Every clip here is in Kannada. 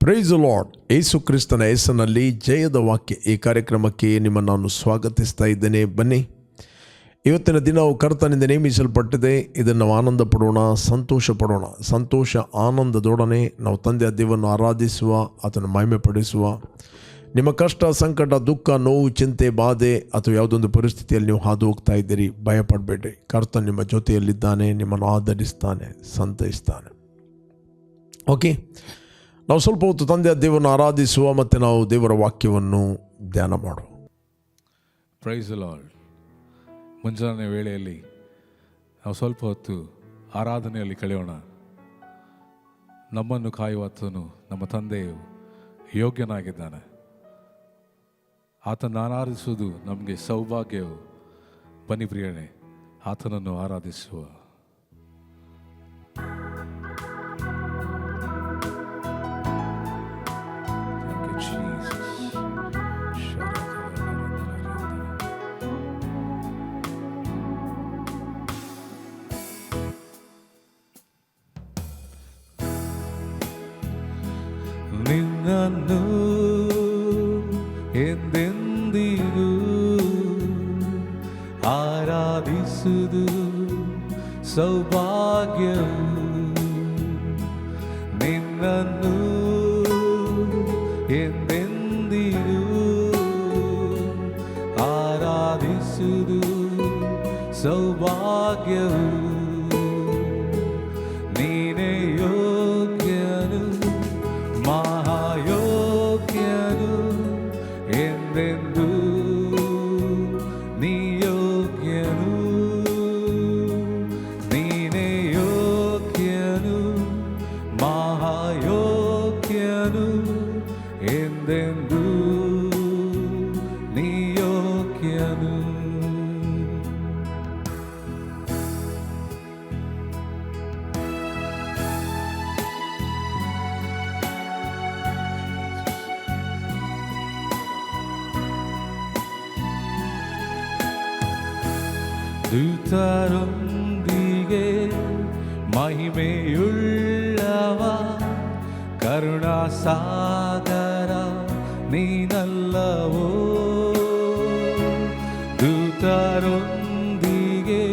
Price lord. ಯೇಸು ಕ್ರಿಸ್ತನ ಹೆಸರಿನಲ್ಲಿ ಜಯದ ವಾಕ್ಯ ಈ ಕಾರ್ಯಕ್ರಮಕ್ಕೆ ನಿಮ್ಮನ್ನು ನಾನು ಸ್ವಾಗತಿಸ್ತಾ ಇದ್ದೇನೆ. ಬನ್ನಿ, ಇವತ್ತಿನ ದಿನವು ಕರ್ತನಿಂದ ನೇಮಿಸಲ್ಪಟ್ಟಿದೆ. ಇದನ್ನು ನಾವು ಆನಂದ ಪಡೋಣ, ಸಂತೋಷ ಪಡೋಣ. ಸಂತೋಷ ಆನಂದದೊಡನೆ ನಾವು ತಂದೆಯ ದೇವರನ್ನು ಆರಾಧಿಸುವ, ಆತನ ಮಹಿಮೆ ಪಡಿಸುವ. ನಿಮ್ಮ ಕಷ್ಟ, ಸಂಕಟ, ದುಃಖ, ನೋವು, ಚಿಂತೆ, ಬಾಧೆ ಅಥವಾ ಯಾವುದೊಂದು ಪರಿಸ್ಥಿತಿಯಲ್ಲಿ ನೀವು ಹಾದು ಹೋಗ್ತಾ ಇದ್ದೀರಿ, ಭಯಪಡಬೇಡ್ರಿ. ಕರ್ತನ ನಿಮ್ಮ ಜೊತೆಯಲ್ಲಿದ್ದಾನೆ, ನಿಮ್ಮನ್ನು ಆಧರಿಸ್ತಾನೆ, ಸಂತೈಸ್ತಾನೆ. ಓಕೆ, ನಾವು ಸ್ವಲ್ಪ ಹೊತ್ತು ತಂದೆಯ ದೇವರನ್ನು ಆರಾಧಿಸುವ ಮತ್ತು ನಾವು ದೇವರ ವಾಕ್ಯವನ್ನು ಧ್ಯಾನ ಮಾಡುವ. Praise lord. ಮುಂಜಾನೆ ವೇಳೆಯಲ್ಲಿ ನಾವು ಸ್ವಲ್ಪ ಹೊತ್ತು ಆರಾಧನೆಯಲ್ಲಿ ಕಳೆಯೋಣ. ನಮ್ಮನ್ನು ಕಾಯುವಾತನು ನಮ್ಮ ತಂದೆಯು ಯೋಗ್ಯನಾಗಿದ್ದಾನೆ. ಆತನ ಆರಾಧಿಸುವುದು ನಮಗೆ ಸೌಭಾಗ್ಯವು. ಬನ್ನಿ ಪ್ರಿಯನೇ, ಆತನನ್ನು ಆರಾಧಿಸುವ. ನಿನ್ನನ್ನು ಎಂದೆಂದಿಗೂ ಆರಾಧಿಸುವುದು ಸೌಭಾಗ್ಯವು. ನಿನ್ನನ್ನು ಎಂದೆಂದಿಗೂ ಆರಾಧಿಸುವುದು ಸೌಭಾಗ್ಯವು. ನೀನೇ ಯೋಗ್ಯನು, ಮಹಾಯೋಗ್ಯನು, ಎಂದೆಂದೂ ನೀ ಯೋಗ್ಯನು. ನೀನೇ ಯೋಗ್ಯನು, ಮಹಾಯೋಗ್ಯನು, ಎಂದೆಂದೂ ನೀ ಯೋಗ್ಯನು. ದೂತರೊಂದಿಗೆ ಮಹಿಮೆಯುಳ್ಳವ, ಕರುಣಾಸಾಗರ ನೀನಲ್ಲವೋ. ದೂತರೊಂದಿಗೆ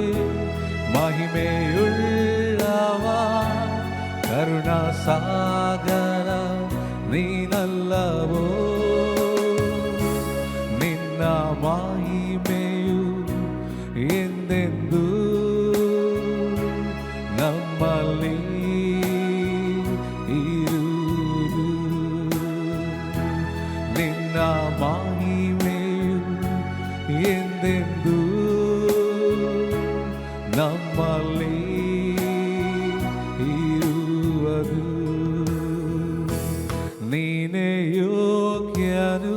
ಮಹಿಮೆಯುಳ್ಳವ, ಕರುಣಾಸಾಗರ ನೀನಲ್ಲವೋ. ನಿನ್ನ ಮಹಿಮೆಯು ಎಂದೆಂದೂ ನಮ್ಮಲ್ಲಿ ಇರುವುದು. ನಿನ್ನ ಮಹಿಮೆಯು ಎಂದೆಂದೂ ನಮ್ಮಲ್ಲಿ ಇರುವುದು. ನೀನೇ ಯೋಗ್ಯನು,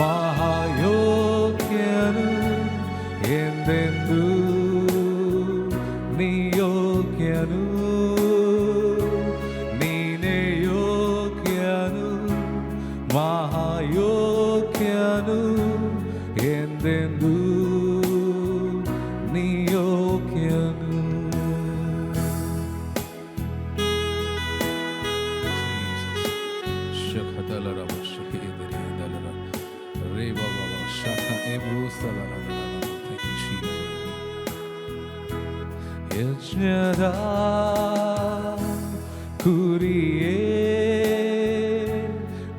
ಮಹಾಯೋಗ್ಯನು, ಎಂದೆಂದೂ ನೀ ಯೋಗ್ಯನು. ನೀನೇ ಯೋಗ್ಯನು, ಮಹಾಯೋಗ್ಯನು, ಎಂದೆಂದೂ ನೀ ಯೋಗ್ಯನು. ಯಜ್ಞದ ಕುರಿಯೇ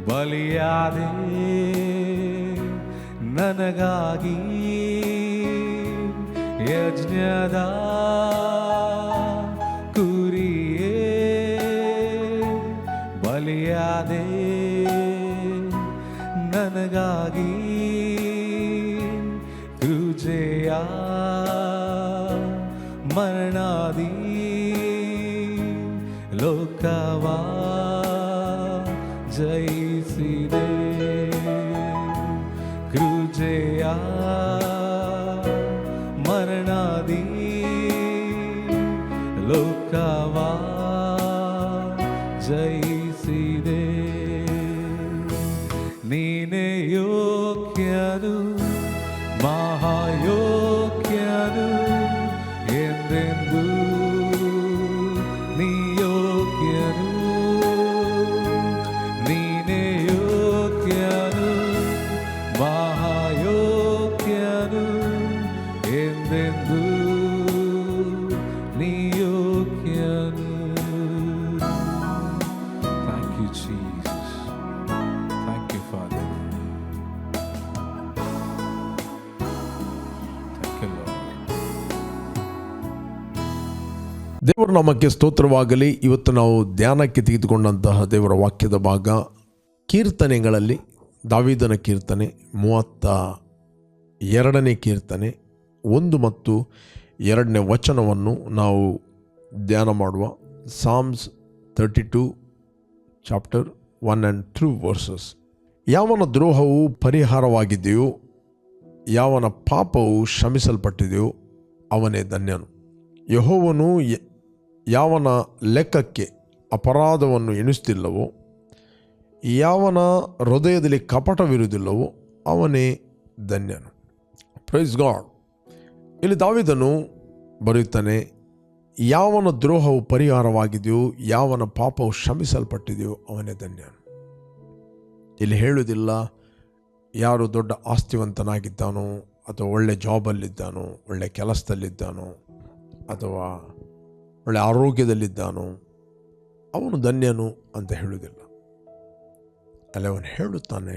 ಬಲಿಯಾದೆ ನನಗಾಗಿ. ಯಜ್ಞದ ಕುರಿಯೇ ಬಲಿಯಾದೆ ನನಗಾಗಿ. ಕೃಜೆಯ ಮರಣಾದಿ ಲೋಕವ ಜಯಿಸಿದೆ. ಕೃಜೆಯ ಮರಣಾದಿ ಲೋಕವ ಜಯಿಸಿದೆ. ನೀನೇ ಯೋಗ್ಯನು, ಮಹಾಯೋಗ್ಯನು, ಎಂದೆಂದೂ ನೀ ಯೋಗ್ಯನು. ಎಂದೆಂದೂ ನೀ ಯೋಗ್ಯನು. Thank you, Jesus. Thank you, Father. Thank you, Lord. ದೇವರ ನಾಮಕ್ಕೆ ಸ್ತೋತ್ರವಾಗಲಿ. ಇವತ್ತು ನಾವು ಧ್ಯಾನಕ್ಕೆ ತೆಗೆದುಕೊಂಡಂತಹ ದೇವರ ವಾಕ್ಯದ ಭಾಗ ಕೀರ್ತನೆಗಳಲ್ಲಿ ದಾವೀದನ ಕೀರ್ತನೆ 32ನೇ ಕೀರ್ತನೆ 1 ಮತ್ತು 2ನೇ ವಚನವನ್ನು ನಾವು ಧ್ಯಾನ ಮಾಡುವ. Psalms 32 chapter 1 and 2 versus. ಯಾವನ ದ್ರೋಹವು ಪರಿಹಾರವಾಗಿದೆಯೋ, ಯಾವನ ಪಾಪವು ಕ್ಷಮಿಸಲ್ಪಟ್ಟಿದೆಯೋ ಅವನೇ ಧನ್ಯನು. ಯೆಹೋವನು ಯಾವನ ಲೆಕ್ಕಕ್ಕೆ ಅಪರಾಧವನ್ನು ಎಣಿಸುತ್ತಿಲ್ಲವೋ, ಯಾವನ ಹೃದಯದಲ್ಲಿ ಕಪಟವಿರುವುದಿಲ್ಲವೋ ಅವನೇ ಧನ್ಯನು. Praise God. ಇಲ್ಲಿ ದಾವೀದನು ಬರೆಯುತ್ತಾನೆ, ಯಾವನ ದ್ರೋಹವು ಪರಿಹಾರವಾಗಿದೆಯೋ, ಯಾವನ ಪಾಪವು ಕ್ಷಮಿಸಲ್ಪಟ್ಟಿದೆಯೋ ಅವನೇ ಧನ್ಯನು. ಇಲ್ಲಿ ಹೇಳುವುದಿಲ್ಲ ಯಾರು ದೊಡ್ಡ ಆಸ್ತಿವಂತನಾಗಿದ್ದಾನೋ, ಅಥವಾ ಒಳ್ಳೆ ಜಾಬಲ್ಲಿದ್ದಾನೋ, ಒಳ್ಳೆ ಕೆಲಸದಲ್ಲಿದ್ದಾನೋ, ಅಥವಾ ಒಳ್ಳೆ ಆರೋಗ್ಯದಲ್ಲಿದ್ದಾನೋ ಅವನು ಧನ್ಯನು ಅಂತ ಹೇಳುವುದಿಲ್ಲ. ಅಲ್ಲಿ ಅವನು ಹೇಳುತ್ತಾನೆ,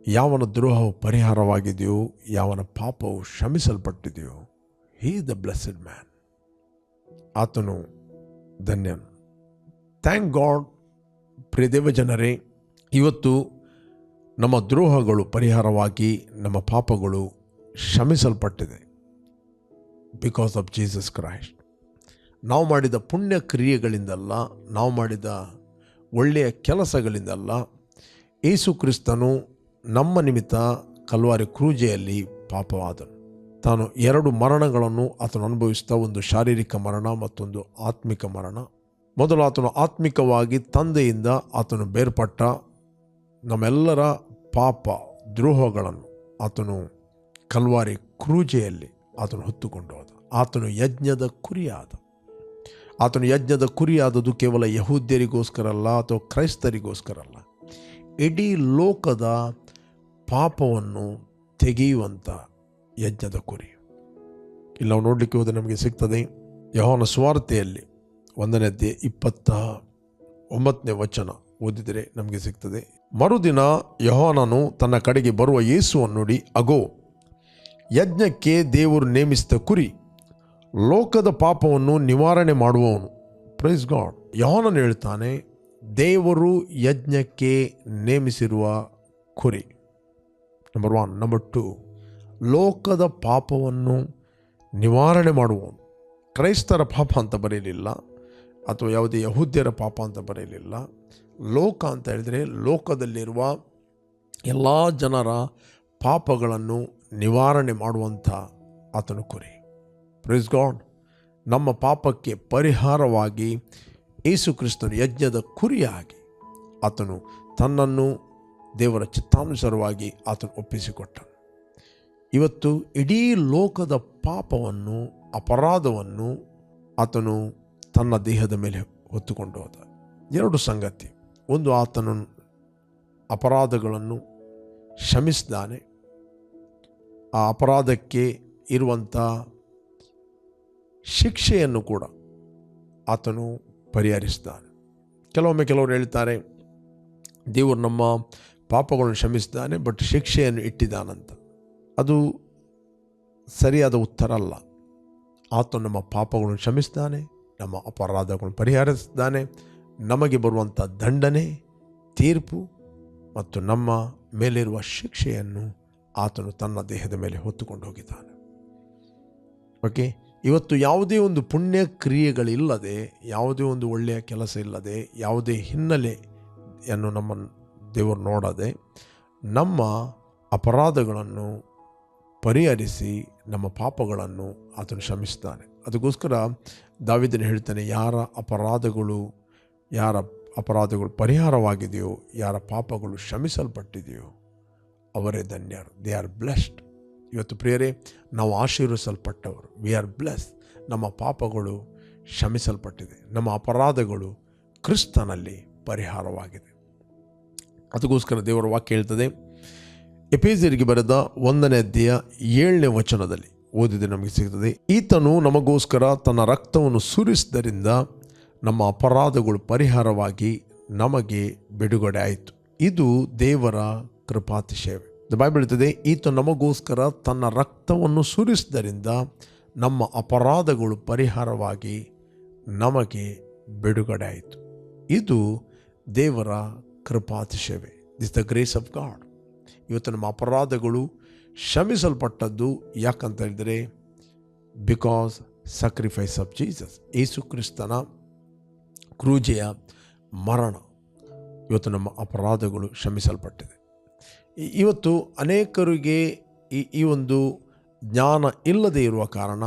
ಯಾವನ ದ್ರೋಹವು ಪರಿಹಾರವಾಗಿದೆಯೋ, ಯಾವನ ಪಾಪವು ಕ್ಷಮಿಸಲ್ಪಟ್ಟಿದೆಯೋ, ಹೀ ದ ಬ್ಲೆಸ್ಸೆಡ್ ಮ್ಯಾನ್, ಆತನು ಧನ್ಯನು. Thank god. ಪ್ರಿಯ ದೇವಜನರೇ, ಇವತ್ತು ನಮ್ಮ ದ್ರೋಹಗಳು ಪರಿಹಾರವಾಗಿ ನಮ್ಮ ಪಾಪಗಳು ಕ್ಷಮಿಸಲ್ಪಟ್ಟಿದೆ ಬಿಕಾಸ್ ಆಫ್ ಜೀಸಸ್ ಕ್ರೈಸ್ಟ್. ನಾವು ಮಾಡಿದ ಪುಣ್ಯ ಕ್ರಿಯೆಗಳಿಂದಲ್ಲ, ನಾವು ಮಾಡಿದ ಒಳ್ಳೆಯ ಕೆಲಸಗಳಿಂದಲ್ಲ. ಯೇಸು ಕ್ರಿಸ್ತನು ನಮ್ಮ ನಿಮಿತ್ತ ಕಲ್ವಾರಿ ಕ್ರೂಜೆಯಲ್ಲಿ ಪಾಪವಾದನು. ತಾನು 2 ಮರಣಗಳನ್ನು ಆತನು ಅನುಭವಿಸ್ತಾ, ಒಂದು ಶಾರೀರಿಕ ಮರಣ, ಮತ್ತೊಂದು ಆತ್ಮಿಕ ಮರಣ. ಮೊದಲು ಆತನು ಆತ್ಮಿಕವಾಗಿ ತಂದೆಯಿಂದ ಆತನು ಬೇರ್ಪಟ್ಟ ನಮ್ಮೆಲ್ಲರ ಪಾಪ ದ್ರೋಹಗಳನ್ನು ಆತನು ಕಲ್ವಾರಿ ಕ್ರೂಜೆಯಲ್ಲಿ ಆತನು ಹೊತ್ತುಕೊಂಡು ಹೋದ. ಆತನು ಯಜ್ಞದ ಕುರಿಯಾದ. ಆತನು ಯಜ್ಞದ ಕುರಿಯಾದದ್ದು ಕೇವಲ ಯಹೂದ್ಯರಿಗೋಸ್ಕರ ಅಲ್ಲ, ಅಥವಾ ಕ್ರೈಸ್ತರಿಗೋಸ್ಕರ ಅಲ್ಲ, ಇಡೀ ಲೋಕದ ಪಾಪವನ್ನು ತೆಗೆಯುವಂಥ ಯಜ್ಞದ ಕುರಿ. ಇಲ್ಲಿ ನಾವು ನೋಡಲಿಕ್ಕೆ ಹೋದರೆ ನಮಗೆ ಸಿಗ್ತದೆ, ಯೋಹಾನ ಸುವಾರ್ತೆಯಲ್ಲಿ 1ನೇ ಅಧ್ಯಾಯ 29ನೇ ವಚನ ಓದಿದರೆ ನಮಗೆ ಸಿಗ್ತದೆ. ಮರುದಿನ ಯೋಹಾನನು ತನ್ನ ಕಡೆಗೆ ಬರುವ ಯೇಸುವನ್ನು ನೋಡಿ, ಅಗೋ, ಯಜ್ಞಕ್ಕೆ ದೇವರು ನೇಮಿಸಿದ ಕುರಿ, ಲೋಕದ ಪಾಪವನ್ನು ನಿವಾರಣೆ ಮಾಡುವವನು. Praise God. ಯೋಹಾನನು ಹೇಳ್ತಾನೆ, ದೇವರು ಯಜ್ಞಕ್ಕೆ ನೇಮಿಸಿರುವ ಕುರಿ, ನಂಬರ್ 1. ನಂಬರ್ 2, ಲೋಕದ ಪಾಪವನ್ನು ನಿವಾರಣೆ ಮಾಡುವವನು. ಕ್ರೈಸ್ತರ ಪಾಪ ಅಂತ ಬರೆಯಲಿಲ್ಲ, ಅಥವಾ ಯಾವುದೇ ಯಹೂದ್ಯರ ಪಾಪ ಅಂತ ಬರೆಯಲಿಲ್ಲ. ಲೋಕ ಅಂತ ಹೇಳಿದರೆ ಲೋಕದಲ್ಲಿರುವ ಎಲ್ಲ ಜನರ ಪಾಪಗಳನ್ನು ನಿವಾರಣೆ ಮಾಡುವಂಥ ಆತನು ಕುರಿ. Praise God. ನಮ್ಮ ಪಾಪಕ್ಕೆ ಪರಿಹಾರವಾಗಿ ಯೇಸು ಕ್ರಿಸ್ತನು ಯಜ್ಞದ ಕುರಿಯಾಗಿ ಆತನು ತನ್ನನ್ನು ದೇವರ ಚಿತ್ತಾನುಸಾರವಾಗಿ ಆತನು ಒಪ್ಪಿಸಿಕೊಟ್ಟನು. ಇವತ್ತು ಇಡೀ ಲೋಕದ ಪಾಪವನ್ನು, ಅಪರಾಧವನ್ನು ಆತನು ತನ್ನ ದೇಹದ ಮೇಲೆ ಹೊತ್ತುಕೊಂಡು ಹೋದ. 2 ಸಂಗತಿ. ಒಂದು, ಆತನು ಅಪರಾಧಗಳನ್ನು ಕ್ಷಮಿಸಿದ್ದಾನೆ. ಆ ಅಪರಾಧಕ್ಕೆ ಇರುವಂಥ ಶಿಕ್ಷೆಯನ್ನು ಕೂಡ ಆತನು ಪರಿಹರಿಸಿದ್ದಾನೆ. ಕೆಲವರು ಹೇಳ್ತಾರೆ, ದೇವರು ನಮ್ಮ ಪಾಪಗಳನ್ನು ಕ್ಷಮಿಸಿದ್ದಾನೆ, ಬಟ್ ಶಿಕ್ಷೆಯನ್ನು ಇಟ್ಟಿದ್ದಾನಂತ. ಅದು ಸರಿಯಾದ ಉತ್ತರ ಅಲ್ಲ. ಆತನು ನಮ್ಮ ಪಾಪಗಳನ್ನು ಕ್ಷಮಿಸಿದ್ದಾನೆ, ನಮ್ಮ ಅಪರಾಧಗಳನ್ನು ಪರಿಹರಿಸಿದ್ದಾನೆ. ನಮಗೆ ಬರುವಂಥ ದಂಡನೆ, ತೀರ್ಪು ಮತ್ತು ನಮ್ಮ ಮೇಲಿರುವ ಶಿಕ್ಷೆಯನ್ನು ಆತನು ತನ್ನ ದೇಹದ ಮೇಲೆ ಹೊತ್ತುಕೊಂಡು ಹೋಗಿದ್ದಾನೆ. ಓಕೆ. ಇವತ್ತು ಯಾವುದೇ ಒಂದು ಪುಣ್ಯ ಕ್ರಿಯೆಗಳಿಲ್ಲದೆ, ಯಾವುದೇ ಒಂದು ಒಳ್ಳೆಯ ಕೆಲಸ ಇಲ್ಲದೆ, ಯಾವುದೇ ಹಿನ್ನೆಲೆಯನ್ನು ನಮ್ಮ ದೇವರು ನೋಡದೆ ನಮ್ಮ ಅಪರಾಧಗಳನ್ನು ಪರಿಹರಿಸಿ ನಮ್ಮ ಪಾಪಗಳನ್ನು ಆತನು ಕ್ಷಮಿಸ್ತಾನೆ. ಅದಕ್ಕೋಸ್ಕರ ದಾವೀದನು ಹೇಳ್ತಾನೆ, ಯಾರ ಅಪರಾಧಗಳು ಪರಿಹಾರವಾಗಿದೆಯೋ, ಯಾರ ಪಾಪಗಳು ಕ್ಷಮಿಸಲ್ಪಟ್ಟಿದೆಯೋ ಅವರೇ ಧನ್ಯರು. They are blessed. ಇವತ್ತು ಪ್ರಿಯರೇ, ನಾವು ಆಶೀರ್ವಿಸಲ್ಪಟ್ಟವರು. We are bless. ನಮ್ಮ ಪಾಪಗಳು ಕ್ಷಮಿಸಲ್ಪಟ್ಟಿದೆ, ನಮ್ಮ ಅಪರಾಧಗಳು ಕ್ರಿಸ್ತನಲ್ಲಿ ಪರಿಹಾರವಾಗಿದೆ. ಅದಕ್ಕೋಸ್ಕರ ದೇವರ ವಾಕ್ಯ ಹೇಳ್ತದೆ, ಎಫೆಸರಿಗೆ ಬರೆದ 1ನೇ ಅಧ್ಯಾಯ 7ನೇ ವಚನದಲ್ಲಿ, ಓದಿದರೆ ನಮಗೆ ಸಿಗ್ತದೆ. ಈತನು ನಮಗೋಸ್ಕರ ತನ್ನ ರಕ್ತವನ್ನು ಸುರಿಸಿದ್ದರಿಂದ ನಮ್ಮ ಅಪರಾಧಗಳು ಪರಿಹಾರವಾಗಿ ನಮಗೆ ಬಿಡುಗಡೆ ಆಯಿತು. ಇದು ದೇವರ ಕೃಪಾತಿಶಯವೇ. ಬೈಬಲ್ ಹೇಳ್ತದೆ, ಈತ ನಮಗೋಸ್ಕರ ತನ್ನ ರಕ್ತವನ್ನು ಸುರಿಸಿದ್ದರಿಂದ ನಮ್ಮ ಅಪರಾಧಗಳು ಪರಿಹಾರವಾಗಿ ನಮಗೆ ಬಿಡುಗಡೆ ಆಯಿತು. ಇದು ದೇವರ ಕೃಪಾತಿಶಯವೇ. This the grace of God. ಇವತ್ತು ನಮ್ಮ ಅಪರಾಧಗಳು ಕ್ಷಮಿಸಲ್ಪಟ್ಟದ್ದು ಯಾಕಂತ ಹೇಳಿದರೆ ಬಿಕಾಸ್ ಸ್ಯಾಕ್ರಿಫೈಸ್ ಆಫ್ ಜೀಸಸ್. ಯೇಸು ಕ್ರಿಸ್ತನ ಕ್ರೂಜೆಯ ಮರಣ ಇವತ್ತು ನಮ್ಮ ಅಪರಾಧಗಳು ಕ್ಷಮಿಸಲ್ಪಟ್ಟಿದೆ. ಇವತ್ತು ಅನೇಕರಿಗೆ ಈ ಒಂದು ಜ್ಞಾನ ಇಲ್ಲದೆ ಇರುವ ಕಾರಣ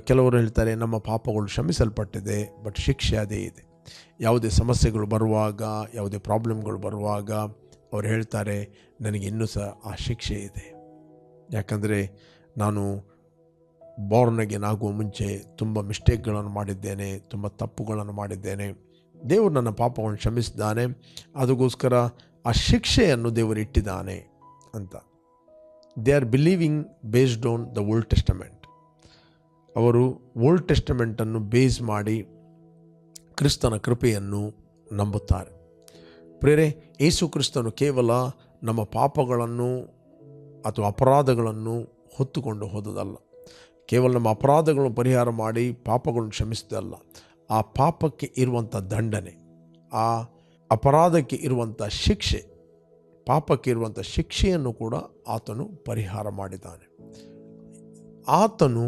ಕೆಲವರು ಹೇಳ್ತಾರೆ ನಮ್ಮ ಪಾಪಗಳು ಕ್ಷಮಿಸಲ್ಪಟ್ಟಿದೆ, ಬಟ್ ಶಿಕ್ಷೆ ಅದೇ ಇದೆ. ಯಾವುದೇ ಸಮಸ್ಯೆಗಳು ಬರುವಾಗ, ಯಾವುದೇ ಪ್ರಾಬ್ಲಮ್ಗಳು ಬರುವಾಗ ಅವ್ರು ಹೇಳ್ತಾರೆ ನನಗೆ ಇನ್ನೂ ಸಹ ಆ ಶಿಕ್ಷೆ ಇದೆ. ಯಾಕಂದರೆ ನಾನು ಬಾರ್ನ್ ಆಗುವ ಮುಂಚೆ ತುಂಬ ಮಿಸ್ಟೇಕ್ಗಳನ್ನು ಮಾಡಿದ್ದೇನೆ, ತುಂಬ ತಪ್ಪುಗಳನ್ನು ಮಾಡಿದ್ದೇನೆ. ದೇವರು ನನ್ನ ಪಾಪಗಳನ್ನು ಕ್ಷಮಿಸಿದ್ದಾನೆ, ಅದಕ್ಕೋಸ್ಕರ ಆ ಶಿಕ್ಷೆಯನ್ನು ದೇವರು ಇಟ್ಟಿದ್ದಾನೆ ಅಂತ. They are believing based on the old Testament. ಅವರು ಓಲ್ಡ್ ಟೆಸ್ಟಮೆಂಟನ್ನು ಬೇಸ್ ಮಾಡಿ ಕ್ರಿಸ್ತನ ಕೃಪೆಯನ್ನು ನಂಬುತ್ತಾರೆ. ಪ್ರೇರೆ, ಯೇಸು ಕ್ರಿಸ್ತನು ಕೇವಲ ನಮ್ಮ ಪಾಪಗಳನ್ನು ಅಥವಾ ಅಪರಾಧಗಳನ್ನು ಹೊತ್ತುಕೊಂಡು ಹೋದದಲ್ಲ, ಕೇವಲ ನಮ್ಮ ಅಪರಾಧಗಳನ್ನು ಪರಿಹಾರ ಮಾಡಿ ಪಾಪಗಳನ್ನು ಕ್ಷಮಿಸಿದಲ್ಲ. ಆ ಪಾಪಕ್ಕೆ ಇರುವಂಥ ದಂಡನೆ, ಆ ಅಪರಾಧಕ್ಕೆ ಇರುವಂಥ ಶಿಕ್ಷೆ, ಪಾಪಕ್ಕೆ ಇರುವಂಥ ಶಿಕ್ಷೆಯನ್ನು ಕೂಡ ಆತನು ಪರಿಹಾರ ಮಾಡಿದ್ದಾನೆ. ಆತನು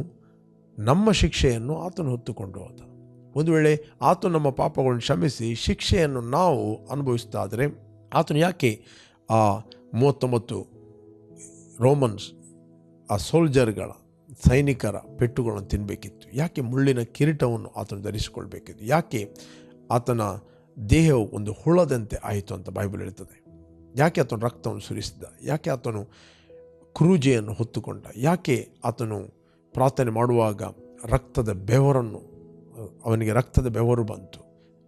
ನಮ್ಮ ಶಿಕ್ಷೆಯನ್ನು ಆತನು ಹೊತ್ತುಕೊಂಡು ಹೋದ. ಒಂದು ವೇಳೆ ಆತನು ನಮ್ಮ ಪಾಪಗಳನ್ನು ಕ್ಷಮಿಸಿ ಶಿಕ್ಷೆಯನ್ನು ನಾವು ಅನುಭವಿಸ್ತಾದರೆ ಆತನು ಯಾಕೆ ಆ 39 ರೋಮನ್ಸ್ ಆ ಸೋಲ್ಜರ್ಗಳ ಸೈನಿಕರ ಪೆಟ್ಟುಗಳನ್ನು ತಿನ್ನಬೇಕಿತ್ತು? ಯಾಕೆ ಮುಳ್ಳಿನ ಕಿರೀಟವನ್ನು ಆತನು ಧರಿಸಿಕೊಳ್ಬೇಕಿತ್ತು? ಯಾಕೆ ಆತನ ದೇಹವು ಒಂದು ಹುಳದಂತೆ ಆಯಿತು ಅಂತ ಬೈಬಲ್ ಹೇಳ್ತದೆ? ಯಾಕೆ ಆತನು ರಕ್ತವನ್ನು ಸುರಿಸಿದ? ಯಾಕೆ ಆತನು ಕ್ರೂಜೆಯನ್ನು ಹೊತ್ತುಕೊಂಡ? ಯಾಕೆ ಆತನು ಪ್ರಾರ್ಥನೆ ಮಾಡುವಾಗ ಅವನಿಗೆ ರಕ್ತದ ಬೆವರು ಬಂತು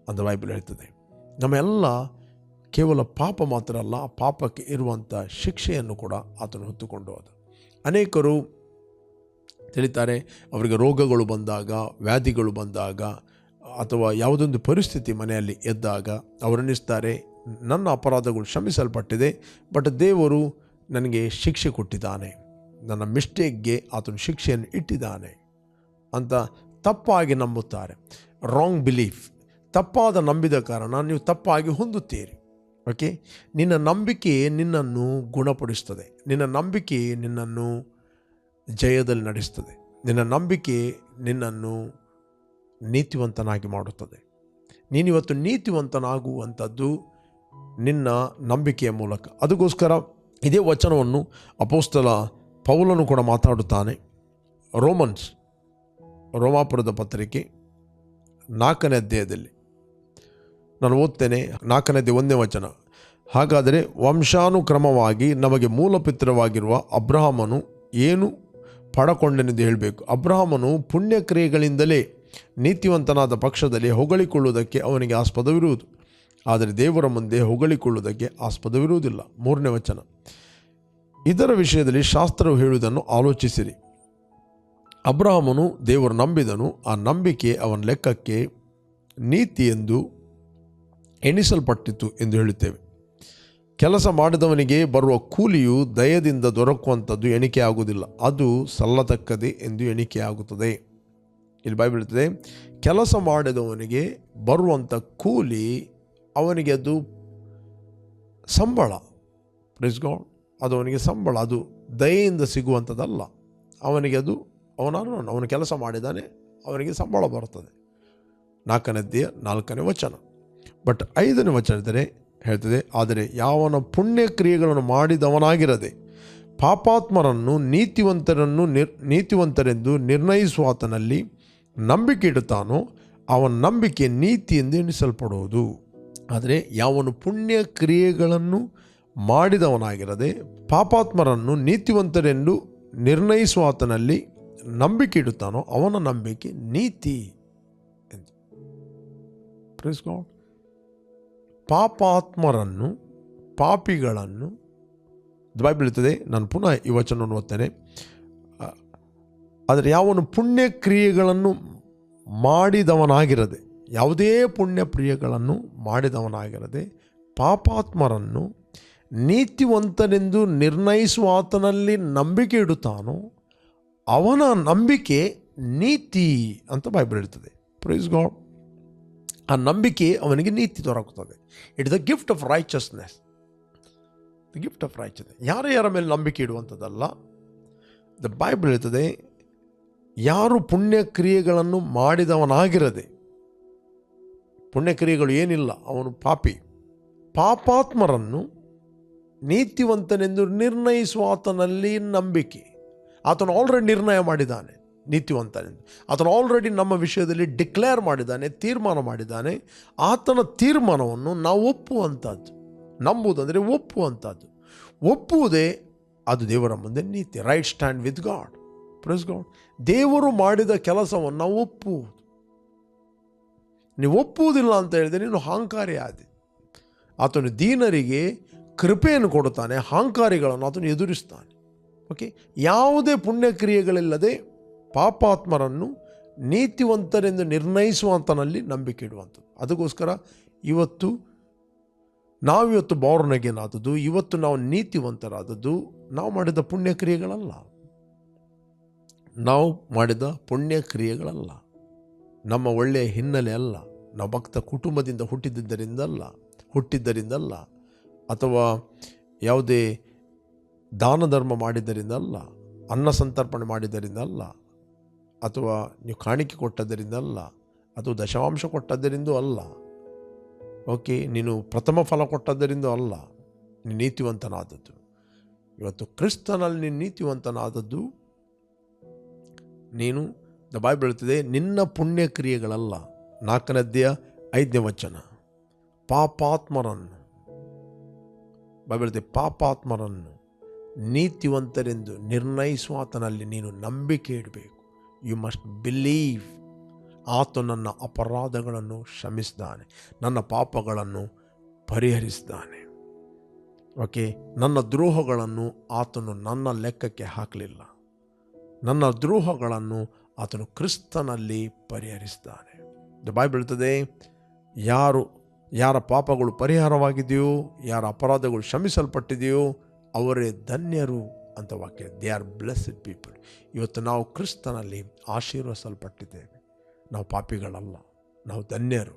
ಅಂತ ಬೈಬಲ್ ಹೇಳ್ತದೆ? ನಮ್ಮೆಲ್ಲ ಕೇವಲ ಪಾಪ ಮಾತ್ರ ಅಲ್ಲ, ಆ ಪಾಪಕ್ಕೆ ಇರುವಂಥ ಶಿಕ್ಷೆಯನ್ನು ಕೂಡ ಆತನು ಹೊತ್ತುಕೊಂಡು ಹೋದ. ಅನೇಕರು ತಿಳಿತಾರೆ, ಅವರಿಗೆ ರೋಗಗಳು ಬಂದಾಗ, ವ್ಯಾಧಿಗಳು ಬಂದಾಗ, ಅಥವಾ ಯಾವುದೊಂದು ಪರಿಸ್ಥಿತಿ ಮನೆಯಲ್ಲಿ ಎದ್ದಾಗ ಅವರನ್ನಿಸ್ತಾರೆ ನನ್ನ ಅಪರಾಧಗಳು ಕ್ಷಮಿಸಲ್ಪಟ್ಟಿದೆ, ಬಟ್ ದೇವರು ನನಗೆ ಶಿಕ್ಷೆ ಕೊಟ್ಟಿದ್ದಾನೆ, ನನ್ನ ಮಿಸ್ಟೇಕ್ಗೆ ಆತನು ಶಿಕ್ಷೆಯನ್ನು ಇಟ್ಟಿದ್ದಾನೆ ಅಂತ ತಪ್ಪಾಗಿ ನಂಬುತ್ತಾರೆ. Wrong belief. ತಪ್ಪಾದ ನಂಬಿದ ಕಾರಣ ನೀವು ತಪ್ಪಾಗಿ ಹೊಂದುತ್ತೀರಿ. ಓಕೆ, ನಿನ್ನ ನಂಬಿಕೆ ನಿನ್ನನ್ನು ಗುಣಪಡಿಸ್ತದೆ, ನಿನ್ನ ನಂಬಿಕೆ ನಿನ್ನನ್ನು ಜಯದಲ್ಲಿ ನಡೆಸ್ತದೆ, ನಿನ್ನ ನಂಬಿಕೆ ನಿನ್ನನ್ನು ನೀತಿವಂತನಾಗಿ ಮಾಡುತ್ತದೆ. ನೀನಿವತ್ತು ನೀತಿವಂತನಾಗುವಂಥದ್ದು ನಿನ್ನ ನಂಬಿಕೆಯ ಮೂಲಕ. ಅದಕ್ಕೋಸ್ಕರ ಇದೇ ವಚನವನ್ನು ಅಪೊಸ್ತಲ ಪೌಲನು ಕೂಡ ಮಾತಾಡುತ್ತಾನೆ. ರೋಮಾಪುರದ ಪತ್ರಿಕೆ 4ನೇ ಅಧ್ಯಾಯದಲ್ಲಿ ನಾನು ಓದ್ತೇನೆ. 4ನೇ ಅಧ್ಯಾಯ 1ನೇ ವಚನ. ಹಾಗಾದರೆ ವಂಶಾನುಕ್ರಮವಾಗಿ ನಮಗೆ ಮೂಲಪಿತೃವಾಗಿರುವ ಅಬ್ರಹಾಮನು ಏನು ಪಡಕೊಂಡೆನೆಂದು ಹೇಳಬೇಕು? ಅಬ್ರಹಾಮನು ಪುಣ್ಯಕ್ರಿಯೆಗಳಿಂದಲೇ ನೀತಿವಂತನಾದ ಪಕ್ಷದಲ್ಲಿ ಹೊಗಳಿಕೊಳ್ಳುವುದಕ್ಕೆ ಅವನಿಗೆ ಆಸ್ಪದವಿರುವುದು, ಆದರೆ ದೇವರ ಮುಂದೆ ಹೊಗಳಿಕೊಳ್ಳುವುದಕ್ಕೆ ಆಸ್ಪದವಿರುವುದಿಲ್ಲ. 3ನೇ ವಚನ. ಇದರ ವಿಷಯದಲ್ಲಿ ಶಾಸ್ತ್ರವು ಹೇಳುವುದನ್ನು ಆಲೋಚಿಸಿರಿ. ಅಬ್ರಹಾಮನು ದೇವರು ನಂಬಿದನು, ಆ ನಂಬಿಕೆ ಅವನ ಲೆಕ್ಕಕ್ಕೆ ನೀತಿ ಎಂದು ಎಣಿಸಲ್ಪಟ್ಟಿತು ಎಂದು ಹೇಳುತ್ತೇವೆ. ಕೆಲಸ ಮಾಡಿದವನಿಗೆ ಬರುವ ಕೂಲಿಯು ದಯದಿಂದ ದೊರಕುವಂಥದ್ದು ಎಣಿಕೆ ಆಗುವುದಿಲ್ಲ, ಅದು ಸಲ್ಲತಕ್ಕದೆ ಎಂದು ಎಣಿಕೆ ಆಗುತ್ತದೆ. ಇಲ್ಲಿ ಬೈಬಲ್ ಹೇಳ್ತದೆ, ಕೆಲಸ ಮಾಡಿದವನಿಗೆ ಬರುವಂಥ ಕೂಲಿ ಅವನಿಗೆ ಅದು ಸಂಬಳ. Praise God. ಅದು ಅವನಿಗೆ ಸಂಬಳ, ಅದು ದಯೆಯಿಂದ ಸಿಗುವಂಥದ್ದಲ್ಲ. ಅವನಿಗೆ ಅದು ಅವನು ಕೆಲಸ ಮಾಡಿದ್ದಾನೆ, ಅವನಿಗೆ ಸಂಬಳ ಬರ್ತದೆ. 4ನೇ ಅಧ್ಯಾಯ 4ನೇ ವಚನ. ಬಟ್ 5ನೇ ವಚನ ಹೇಳ್ತದೆ, ಆದರೆ ಯಾವನ ಪುಣ್ಯಕ್ರಿಯೆಗಳನ್ನು ಮಾಡಿದವನಾಗಿರದೆ ಪಾಪಾತ್ಮರನ್ನು ನೀತಿವಂತರೆಂದು ನಿರ್ಣಯಿಸುವಾತನಲ್ಲಿ ನಂಬಿಕೆ ಇಡುತ್ತಾನೋ ಅವನ ನಂಬಿಕೆ ನೀತಿ ಎಂದು ಎಣಿಸಲ್ಪಡುವುದು. ಆದರೆ ಯಾವನು ಪುಣ್ಯ ಕ್ರಿಯೆಗಳನ್ನು ಮಾಡಿದವನಾಗಿರದೆ ಪಾಪಾತ್ಮರನ್ನು ನೀತಿವಂತರೆಂದು ನಿರ್ಣಯಿಸುವಾತನಲ್ಲಿ ನಂಬಿಕೆ ಇಡುತ್ತಾನೋ ಅವನ ನಂಬಿಕೆ ನೀತಿ ಎಂದು. Praise God. ಪಾಪಾತ್ಮರನ್ನು, ಪಾಪಿಗಳನ್ನು ಬೈಬಲ್ ಹೇಳ್ತದೆ. ನಾನು ಪುನಃ ಈ ವಚನವನ್ನು ಓದ್ತೇನೆ. ಆದರೆ ಯಾವನು ಪುಣ್ಯ ಕ್ರಿಯೆಗಳನ್ನು ಮಾಡಿದವನಾಗಿರದೆ, ಯಾವುದೇ ಪುಣ್ಯ ಕ್ರಿಯೆಗಳನ್ನು ಮಾಡಿದವನಾಗಿರದೆ ಪಾಪಾತ್ಮರನ್ನು ನೀತಿವಂತನೆಂದು ನಿರ್ಣಯಿಸುವ ಆತನಲ್ಲಿ ನಂಬಿಕೆ ಇಡುತ್ತಾನೋ ಅವನ ನಂಬಿಕೆ ನೀತಿ ಅಂತ ಬೈಬಲ್ ಹೇಳ್ತದೆ. Praise God. ಆ ನಂಬಿಕೆ ಅವನಿಗೆ ನೀತಿ ದೊರಕುತ್ತದೆ. It the gift of righteousness. The gift of righteousness ಯಾರ ಮೇಲೆ ನಂಬಿಕೆ ಇಡುವಂಥದ್ದಲ್ಲ. ದ ಬೈಬಲ್ ಹೇಳ್ತದೆ, ಯಾರು ಪುಣ್ಯ ಕ್ರಿಯೆಗಳನ್ನು ಮಾಡಿದವನಾಗಿರದೆ, ಪುಣ್ಯಕ್ರಿಯೆಗಳು ಏನಿಲ್ಲ, ಅವನು ಪಾಪಾತ್ಮರನ್ನು ನೀತಿವಂತನೆಂದು ನಿರ್ಣಯಿಸುವ ಆತನಲ್ಲಿ ನಂಬಿಕೆ. ಆತನು ಆಲ್ರೆಡಿ ನಿರ್ಣಯ ಮಾಡಿದ್ದಾನೆ ನೀತಿವಂತನೆಂದು. ಆತನು ಆಲ್ರೆಡಿ ನಮ್ಮ ವಿಷಯದಲ್ಲಿ ಡಿಕ್ಲೇರ್ ಮಾಡಿದ್ದಾನೆ, ತೀರ್ಮಾನ ಮಾಡಿದ್ದಾನೆ. ಆತನ ತೀರ್ಮಾನವನ್ನು ನಾವು ಒಪ್ಪುವಂಥದ್ದು. ನಂಬುವುದಂದರೆ ಒಪ್ಪುವಂಥದ್ದು. ಒಪ್ಪುವುದೇ ಅದು ದೇವರ ಮುಂದೆ ನೀತಿ. Right stand with god. Praise God. ದೇವರು ಮಾಡಿದ ಕೆಲಸವನ್ನು ನಾವು ಒಪ್ಪುವುದು. ನೀವು ಒಪ್ಪುವುದಿಲ್ಲ ಅಂತ ಹೇಳಿದರೆ ನೀನು ಅಹಂಕಾರಿ ಆದಿ. ಆತನು ದೀನರಿಗೆ ಕೃಪೆಯನ್ನು ಕೊಡುತ್ತಾನೆ, ಅಹಂಕಾರಿಗಳನ್ನು ಆತನು ಎದುರಿಸ್ತಾನೆ. ಓಕೆ, ಯಾವುದೇ ಪುಣ್ಯಕ್ರಿಯೆಗಳಿಲ್ಲದೆ ಪಾಪಾತ್ಮರನ್ನು ನೀತಿವಂತರೆಂದು ನಿರ್ಣಯಿಸುವಂತನಲ್ಲಿ ನಂಬಿಕೆ ಇಡುವಂಥದ್ದು. ಅದಕ್ಕೋಸ್ಕರ ನಾವಿವತ್ತು ಬಾರ್ನ್ ಅಗೇನ್ ಆದದ್ದು, ಇವತ್ತು ನಾವು ನೀತಿವಂತರಾದದ್ದು ನಾವು ಮಾಡಿದ ಪುಣ್ಯಕ್ರಿಯೆಗಳಲ್ಲ. ನಾವು ಮಾಡಿದ ಪುಣ್ಯಕ್ರಿಯೆಗಳಲ್ಲ, ನಮ್ಮ ಒಳ್ಳೆಯ ಹಿನ್ನೆಲೆ ಅಲ್ಲ, ನಾವು ಭಕ್ತ ಕುಟುಂಬದಿಂದ ಹುಟ್ಟಿದ್ದರಿಂದಲ್ಲ, ಅಥವಾ ಯಾವುದೇ ದಾನ ಧರ್ಮ ಮಾಡಿದ್ದರಿಂದಲ್ಲ, ಅನ್ನ ಸಂತರ್ಪಣೆ ಮಾಡಿದ್ದರಿಂದಲ್ಲ, ಅಥವಾ ನೀವು ಕಾಣಿಕೆ ಕೊಟ್ಟದ್ದರಿಂದಲ್ಲ, ಅಥವಾ ದಶಮಾಂಶ ಕೊಟ್ಟದ್ದರಿಂದೂ ಅಲ್ಲ. ಓಕೆ, ನೀನು ಪ್ರಥಮ ಫಲ ಕೊಟ್ಟದ್ದರಿಂದ ಅಲ್ಲ ನೀನು ನೀತಿವಂತನಾದದ್ದು. ಇವತ್ತು ಕ್ರಿಸ್ತನಲ್ಲಿ ನೀನು ನೀತಿವಂತನಾದದ್ದು ನೀನು, ದ ಬೈಬಲ್ ಹೇಳ್ತದೆ, ನಿನ್ನ ಪುಣ್ಯಕ್ರಿಯೆಗಳಲ್ಲ. 4ನೇ ಅಧ್ಯಾಯ 5ನೇ ವಚನ. ಬೈಬಲ್ ಹೇಳ್ತದೆ, ಪಾಪಾತ್ಮರನ್ನು ನೀತಿವಂತರೆಂದು ನಿರ್ಣಯಿಸುವ ಆತನಲ್ಲಿ ನೀನು ನಂಬಿಕೆ ಇಡಬೇಕು. You must believe. ಆತ ನನ್ನ ಅಪರಾಧಗಳನ್ನು ಕ್ಷಮಿಸಿದ್ದಾನೆ, ನನ್ನ ಪಾಪಗಳನ್ನು ಪರಿಹರಿಸಿದ್ದಾನೆ. ಓಕೆ, ನನ್ನ ದ್ರೋಹಗಳನ್ನು ಆತನು ನನ್ನ ಲೆಕ್ಕಕ್ಕೆ ಹಾಕಲಿಲ್ಲ. ನನ್ನ ದ್ರೋಹಗಳನ್ನು ಆತನು ಕ್ರಿಸ್ತನಲ್ಲಿ ಪರಿಹರಿಸಿದ್ದಾನೆ. ದ ಬೈಬಲ್ ಹೇಳ್ತದೆ, ಯಾರ ಪಾಪಗಳು ಪರಿಹಾರವಾಗಿದೆಯೋ, ಯಾರ ಅಪರಾಧಗಳು ಕ್ಷಮಿಸಲ್ಪಟ್ಟಿದೆಯೋ ಅವರೇ ಧನ್ಯರು ಅಂತ ವಾಕ್ಯ. They are blessed people. ಇವತ್ತು ನಾವು ಕ್ರಿಸ್ತನಲ್ಲಿ ಆಶೀರ್ವದಿಸಲ್ಪಟ್ಟಿದ್ದೇವೆ. ನಾವು ಪಾಪಿಗಳಲ್ಲ, ನಾವು ಧನ್ಯರು.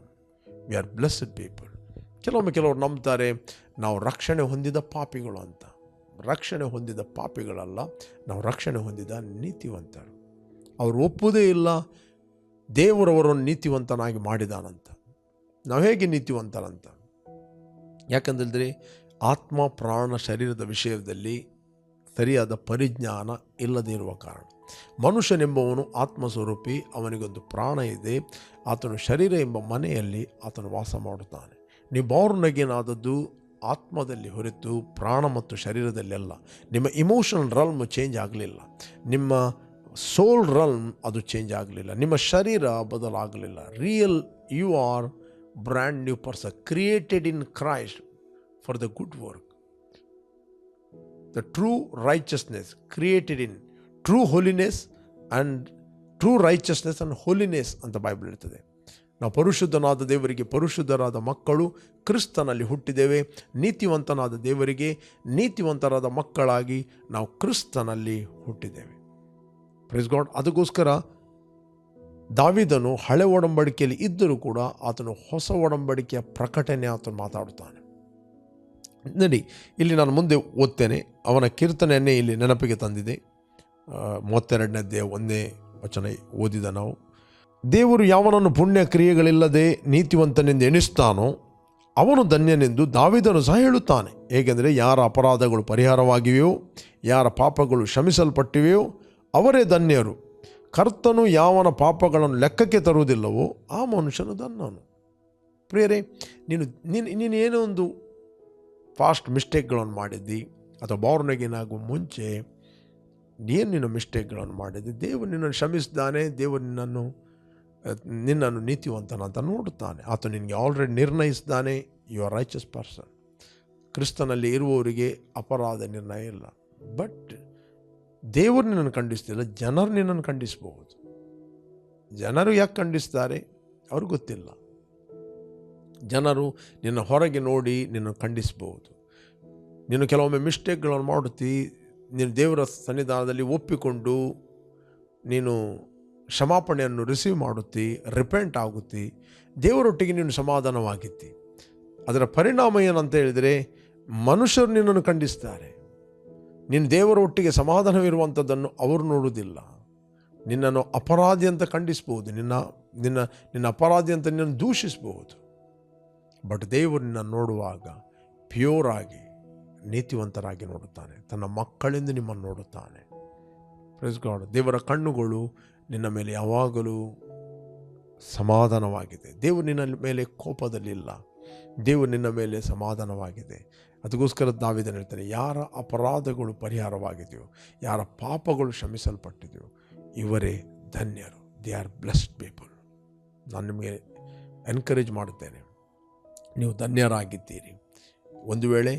We are blessed people. ಕೆಲವರು ನಂಬ್ತಾರೆ ನಾವು ರಕ್ಷಣೆ ಹೊಂದಿದ ಪಾಪಿಗಳು ಅಂತ. ರಕ್ಷಣೆ ಹೊಂದಿದ ಪಾಪಿಗಳಲ್ಲ, ನಾವು ರಕ್ಷಣೆ ಹೊಂದಿದ ನೀತಿವಂತರು. ಅವರು ಒಪ್ಪುವುದೇ ಇಲ್ಲ ದೇವರವರನ್ನು ನೀತಿವಂತನಾಗಿ ಮಾಡಿದಾನಂತ. ನಾವು ಹೇಗೆ ನೀತಿವಂತರಂತ? ಯಾಕಂತೇಳಿದ್ರೆ ಆತ್ಮ ಪ್ರಾಣ ಶರೀರದ ವಿಷಯದಲ್ಲಿ ಸರಿಯಾದ ಪರಿಜ್ಞಾನ ಇಲ್ಲದೇ ಇರುವ ಕಾರಣ. ಮನುಷ್ಯನೆಂಬವನು ಆತ್ಮಸ್ವರೂಪಿ, ಅವನಿಗೊಂದು ಪ್ರಾಣ ಇದೆ, ಆತನು ಶರೀರ ಎಂಬ ಮನೆಯಲ್ಲಿ ಆತನು ವಾಸ ಮಾಡುತ್ತಾನೆ. ನೀವು ಬಾರ್ನ್ ಅಗೇನ್ ಆದದ್ದು ಆತ್ಮದಲ್ಲಿ ಹೊರತು ಪ್ರಾಣ ಮತ್ತು ಶರೀರದಲ್ಲಿ ಅಲ್ಲ. ನಿಮ್ಮ ಇಮೋಷನಲ್ ರಲ್ಮ್ ಚೇಂಜ್ ಆಗಲಿಲ್ಲ, ನಿಮ್ಮ ಸೋಲ್ ರಲ್ಮ್ ಅದು ಚೇಂಜ್ ಆಗಲಿಲ್ಲ, ನಿಮ್ಮ ಶರೀರ ಬದಲಾಗಲಿಲ್ಲ. Real you are brand new person, created in Christ for the good work. The true righteousness created in true holiness and true righteousness and holiness ಅಂತ ಬೈಬಲ್ ಹೇಳ್ತದೆ. ನಾವು ಪರಿಶುದ್ಧನಾದ ದೇವರಿಗೆ ಪರಿಶುದ್ಧರಾದ ಮಕ್ಕಳು, ಕ್ರಿಸ್ತನಲ್ಲಿ ಹುಟ್ಟಿದ್ದೇವೆ. ನೀತಿವಂತನಾದ ದೇವರಿಗೆ ನೀತಿವಂತರಾದ ಮಕ್ಕಳಾಗಿ ನಾವು ಕ್ರಿಸ್ತನಲ್ಲಿ ಹುಟ್ಟಿದ್ದೇವೆ. Praise God. ಅದಕ್ಕೋಸ್ಕರ ದಾವೀದನು ಹಳೆ ಒಡಂಬಡಿಕೆಯಲ್ಲಿ ಇದ್ದರೂ ಕೂಡ ಆತನು ಹೊಸ ಒಡಂಬಡಿಕೆಯ ಪ್ರಕಟಣೆ ಆತನು ಮಾತಾಡುತ್ತಾನೆ. ನೋಡಿ, ಇಲ್ಲಿ ನಾನು ಮುಂದೆ ಓದ್ತೇನೆ. ಅವನ ಕೀರ್ತನೆಯನ್ನೇ ಇಲ್ಲಿ ನೆನಪಿಗೆ ತಂದಿದೆ. 32ನೇ ಅಧ್ಯಾಯ 1ನೇ ವಚನ ಓದಿದ ನಾವು. ದೇವರು ಯಾವನನ್ನು ಪುಣ್ಯ ಕ್ರಿಯೆಗಳಿಲ್ಲದೆ ನೀತಿವಂತನೆಂದು ಎಣಿಸ್ತಾನೋ ಅವನು ಧನ್ಯನೆಂದು ದಾವೀದನು ಸಹ ಹೇಳುತ್ತಾನೆ. ಏಕೆಂದರೆ ಯಾರ ಅಪರಾಧಗಳು ಪರಿಹಾರವಾಗಿವೆಯೋ, ಯಾರ ಪಾಪಗಳು ಕ್ಷಮಿಸಲ್ಪಟ್ಟಿವೆಯೋ ಅವರೇ ಧನ್ಯರು. ಕರ್ತನು ಯಾವನ ಪಾಪಗಳನ್ನು ಲೆಕ್ಕಕ್ಕೆ ತರುವುದಿಲ್ಲವೋ ಆ ಮನುಷ್ಯನು ಧನ್ಯನು. ಪ್ರಿಯರೇ, ನೀನು ಏನೋ ಒಂದು ಫಾಸ್ಟ್ ಮಿಸ್ಟೇಕ್ಗಳನ್ನು ಮಾಡಿದ್ದಿ, ಅಥವಾ ಬಾರ್ನಗೇನಾಗುವ ಮುಂಚೆ ಏನು ನಿನ್ನ ಮಿಸ್ಟೇಕ್ಗಳನ್ನು ಮಾಡಿದ್ದಿ, ದೇವರು ನಿನ್ನನ್ನು ಕ್ಷಮಿಸಿದ್ದಾನೆ. ದೇವರು ನಿನ್ನನ್ನು ನೀತಿವಂತನಂತ ನೋಡುತ್ತಾನೆ. ಆತ ನಿನಗೆ ಆಲ್ರೆಡಿ ನಿರ್ಣಯಿಸಿದ್ದಾನೆ. You are righteous person. ಕ್ರಿಸ್ತನಲ್ಲಿ ಇರುವವರಿಗೆ ಅಪರಾಧ ನಿರ್ಣಯ ಇಲ್ಲ. ಬಟ್ ದೇವರು ನಿನ್ನನ್ನು ಖಂಡಿಸ್ತಿಲ್ಲ, ಜನರು ನಿನ್ನನ್ನು ಖಂಡಿಸ್ಬೋದು. ಜನರು ಯಾಕೆ ಖಂಡಿಸ್ತಾರೆ ಅವ್ರಿಗೆ ಗೊತ್ತಿಲ್ಲ. ಜನರು ನಿನ್ನ ಹೊರಗೆ ನೋಡಿ ನಿನ್ನನ್ನು ಖಂಡಿಸ್ಬೋದು. ನೀನು ಕೆಲವೊಮ್ಮೆ ಮಿಸ್ಟೇಕ್ಗಳನ್ನು ಮಾಡುತ್ತಿ, ನೀನು ದೇವರ ಸನ್ನಿಧಾನದಲ್ಲಿ ಒಪ್ಪಿಕೊಂಡು ನೀನು ಕ್ಷಮಾಪಣೆಯನ್ನು ರಿಸೀವ್ ಮಾಡುತ್ತಿ, ರಿಪೆಂಟ್ ಆಗುತ್ತಿ, ದೇವರೊಟ್ಟಿಗೆ ನೀನು ಸಮಾಧಾನವಾಗಿತ್ತಿ. ಅದರ ಪರಿಣಾಮ ಏನಂತ ಹೇಳಿದರೆ ಮನುಷ್ಯರು ನಿನ್ನನ್ನು ಖಂಡಿಸ್ತಾರೆ. ನೀನು ದೇವರೊಟ್ಟಿಗೆ ಸಮಾಧಾನವಿರುವಂಥದ್ದನ್ನು ಅವರು ನೋಡುವುದಿಲ್ಲ. ನಿನ್ನನ್ನು ಅಪರಾಧಿ ಅಂತ ಖಂಡಿಸ್ಬೋದು, ನಿನ್ನ ನಿನ್ನ ನಿನ್ನ ಅಪರಾಧಿ ಅಂತ ನಿನ್ನನ್ನು ದೂಷಿಸ್ಬೋದು. ಬಟ್ ದೇವರು ನಿನ್ನನ್ನು ನೋಡುವಾಗ ಪ್ಯೂರ್ ಆಗಿ ನೀತಿವಂತರಾಗಿ ನೋಡುತ್ತಾನೆ. ತನ್ನ ಮಕ್ಕಳೆಂದು ನಿಮ್ಮನ್ನು ನೋಡುತ್ತಾನೆ. Praise God. ದೇವರ ಕಣ್ಣುಗಳು ನಿನ್ನ ಮೇಲೆ ಯಾವಾಗಲೂ ಸಮಾಧಾನವಾಗಿದೆ. ದೇವರು ನಿನ್ನ ಮೇಲೆ ಕೋಪದಲ್ಲಿಲ್ಲ, ದೇವರು ನಿನ್ನ ಮೇಲೆ ಸಮಾಧಾನವಾಗಿದೆ. ಅದಕ್ಕೋಸ್ಕರ ದಾವೀದನು ಹೇಳ್ತಾನೆ, ಯಾರ ಅಪರಾಧಗಳು ಪರಿಹಾರವಾಗಿದೆಯೋ, ಯಾರ ಪಾಪಗಳು ಕ್ಷಮಿಸಲ್ಪಟ್ಟಿದೆಯೋ ಇವರೇ ಧನ್ಯರು. They are blessed people. ನಾನು ನಿಮಗೆ ಎನ್ಕರೇಜ್ ಮಾಡುತ್ತೇನೆ, ನೀವು ಧನ್ಯರಾಗಿದ್ದೀರಿ. ಒಂದು ವೇಳೆ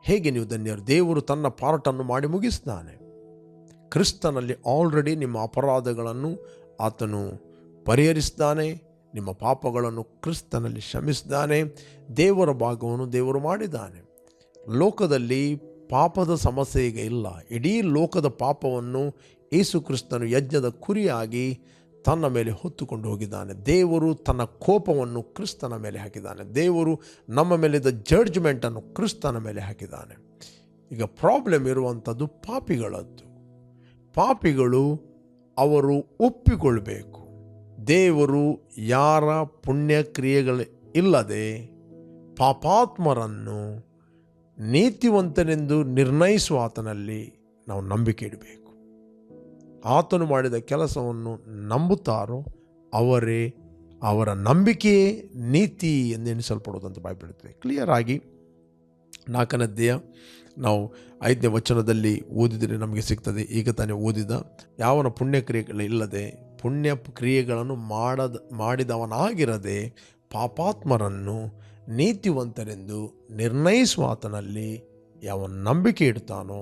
ಹೇಗೆ ನೀವು ಧನ್ಯರು? ದೇವರು ತನ್ನ ಪಾರ್ಟನ್ನು ಮಾಡಿ ಮುಗಿಸ್ತಾನೆ. ಕ್ರಿಸ್ತನಲ್ಲಿ ಆಲ್ರೆಡಿ ನಿಮ್ಮ ಅಪರಾಧಗಳನ್ನು ಆತನು ಪರಿಹರಿಸ್ತಾನೆ, ನಿಮ್ಮ ಪಾಪಗಳನ್ನು ಕ್ರಿಸ್ತನಲ್ಲಿ ಕ್ಷಮಿಸಿದ್ದಾನೆ. ದೇವರ ಭಾಗವನ್ನು ದೇವರು ಮಾಡಿದ್ದಾನೆ. ಲೋಕದಲ್ಲಿ ಪಾಪದ ಸಮಸ್ಯೆ ಈಗ ಇಲ್ಲ. ಇಡೀ ಲೋಕದ ಪಾಪವನ್ನು ಯೇಸು ಕ್ರಿಸ್ತನು ಯಜ್ಞದ ಕುರಿಯಾಗಿ ತನ್ನ ಮೇಲೆ ಹೊತ್ತುಕೊಂಡು ಹೋಗಿದ್ದಾನೆ. ದೇವರು ತನ್ನ ಕೋಪವನ್ನು ಕ್ರಿಸ್ತನ ಮೇಲೆ ಹಾಕಿದ್ದಾನೆ. ದೇವರು ನಮ್ಮ ಮೇಲಿದ್ದ ಜಡ್ಜ್ಮೆಂಟನ್ನು ಕ್ರಿಸ್ತನ ಮೇಲೆ ಹಾಕಿದ್ದಾನೆ. ಈಗ ಪ್ರಾಬ್ಲಮ್ ಇರುವಂಥದ್ದು ಪಾಪಿಗಳದ್ದು. ಪಾಪಿಗಳು ಅವರು ಒಪ್ಪಿಕೊಳ್ಬೇಕು. ದೇವರು ಯಾರ ಪುಣ್ಯಕ್ರಿಯೆಗಳು ಇಲ್ಲದೆ ಪಾಪಾತ್ಮರನ್ನು ನೀತಿವಂತನೆಂದು ನಿರ್ಣಯಿಸುವ ಆತನಲ್ಲಿ ನಾವು ನಂಬಿಕೆ ಇಡಬೇಕು. ಆತನು ಮಾಡಿದ ಕೆಲಸವನ್ನು ನಂಬುತ್ತಾರೋ ಅವರ ನಂಬಿಕೆಯೇ ನೀತಿ ಎಂದು ಎಣಿಸಲ್ಪಡುವುದಂತ ಬೈಬಲ್ ಹೇಳುತ್ತದೆ. ಕ್ಲಿಯರ್ ಆಗಿ 4ನೇ ಅಧ್ಯಾಯ ನಾವು 5ನೇ ವಚನದಲ್ಲಿ ಓದಿದರೆ ನಮಗೆ ಸಿಗ್ತದೆ. ಈಗ ತಾನೇ ಓದಿದ, ಯಾವನ ಪುಣ್ಯಕ್ರಿಯೆಗಳಿಲ್ಲದೆ ಪುಣ್ಯ ಕ್ರಿಯೆಗಳನ್ನು ಮಾಡಿದವನಾಗಿರದೆ ಪಾಪಾತ್ಮರನ್ನು ನೀತಿವಂತರೆಂದು ನಿರ್ಣಯಿಸುವ ಆತನಲ್ಲಿ ಯಾವ ನಂಬಿಕೆ ಇಡ್ತಾನೋ